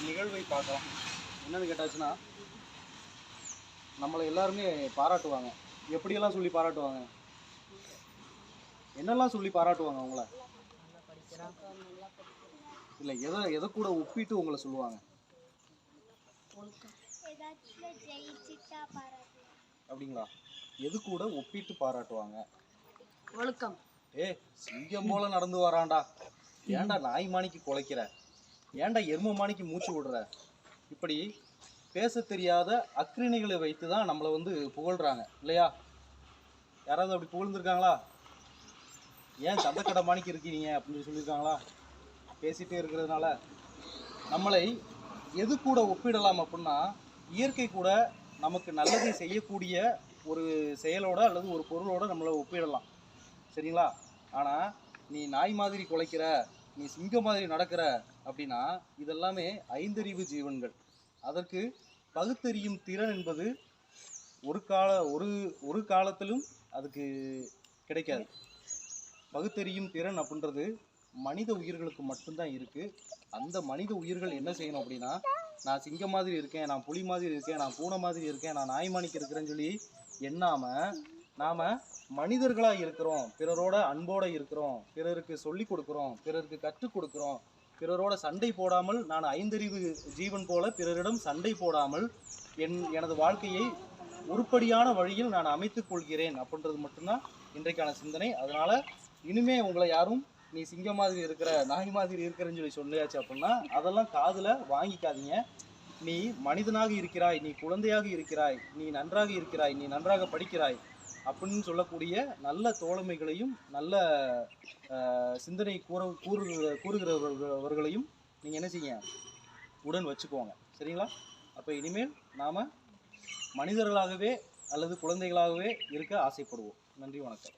நிகழ்வை பார்க்கலாம். என்னன்னு கேட்டாச்சுன்னா, நம்மளை எல்லாருமே பாராட்டுவாங்க. எப்படியெல்லாம் சொல்லி பாராட்டுவாங்க? என்னெல்லாம் சொல்லி பாராட்டுவாங்க உங்களை? இல்லை, எதை கூட ஒப்பிட்டு உங்களை சொல்லுவாங்க? அப்படிங்களா? எது கூட ஒப்பிட்டு பாராட்டுவாங்க? ஒழுக்கம். சிங்கம் போல நடந்து வரான்டா, ஏன்டா நாய் மாணிக்கு குலைக்கிற, ஏன்டா எரும மாணிக்கு மூச்சு விடுற, இப்படி பேச தெரியாத அக்ரிணிகளை வைத்து தான் நம்மளை புகழ்றாங்க இல்லையா? யாராவது அப்படி புகழ்ந்துருக்காங்களா? ஏன் சந்தக்கடை மாணிக்கு இருக்கீங்க அப்படின்னு சொல்லியிருக்காங்களா? பேசிகிட்டே இருக்கிறதுனால. நம்மளை எது கூட ஒப்பிடலாம் அப்படின்னா, இயற்கை கூட நமக்கு நல்லதை செய்யக்கூடிய ஒரு செயலோட அல்லது ஒரு பொருளோட நம்மளை ஒப்பிடலாம், சரிங்களா? ஆனால் நீ நாய் மாதிரி குலைக்கிற, நீ சிங்கம் மாதிரி நடக்கிற அப்படின்னா இதெல்லாமே ஐந்தறிவு ஜீவன்கள். அதற்கு பகுத்தறியும் திறன் என்பது ஒரு காலத்திலும் அதுக்கு கிடைக்காது. பகுத்தறியும் திறன் அப்படின்றது மனித உயிர்களுக்கு மட்டும்தான் இருக்குது. அந்த மனித உயிர்கள் என்ன செய்யணும் அப்படின்னா, நான் சிங்கம் மாதிரி இருக்கேன், நான் புலி மாதிரி இருக்கேன், நான் பூனை மாதிரி இருக்கேன், நான் நாய் மாணிக்கு இருக்கிறேன்னு சொல்லி எண்ணாமல் நாம் மனிதர்களாக இருக்கிறோம், பிறரோட அன்போடு இருக்கிறோம், பிறருக்கு சொல்லி கொடுக்குறோம், பிறருக்கு கற்றுக் கொடுக்குறோம், பிறரோட சண்டை போடாமல், நான் ஐந்தறிவு ஜீவன் போல பிறரிடம் சண்டை போடாமல் எனது வாழ்க்கையை உருப்படியான வழியில் நான் அமைத்துக் கொள்கிறேன் அப்படின்றது மட்டும்தான் இன்றைக்கான சிந்தனை. அதனால் இனிமே உங்களை யாரும் நீ சிங்கம் மாதிரி இருக்கிற, நாய் மாதிரி இருக்கிறன்னு சொல்லி சொல்லியாச்சு அப்படின்னா அதெல்லாம் காதில் வாங்கிக்காதீங்க. நீ மனிதனாக இருக்கிறாய், நீ குழந்தையாக இருக்கிறாய், நீ நன்றாக இருக்கிறாய், நீ நன்றாக படிக்கிறாய் அப்படின்னு சொல்லக்கூடிய நல்ல தோழமைகளையும் நல்ல சிந்தனை கூறுகிறவர்களையும் நீங்கள் என்ன செய்ய உடன் வச்சுக்கோங்க, சரிங்களா? அப்போ இனிமேல் நாம் மனிதர்களாகவே அல்லது குழந்தைகளாகவே இருக்க ஆசைப்படுவோம். நன்றி, வணக்கம்.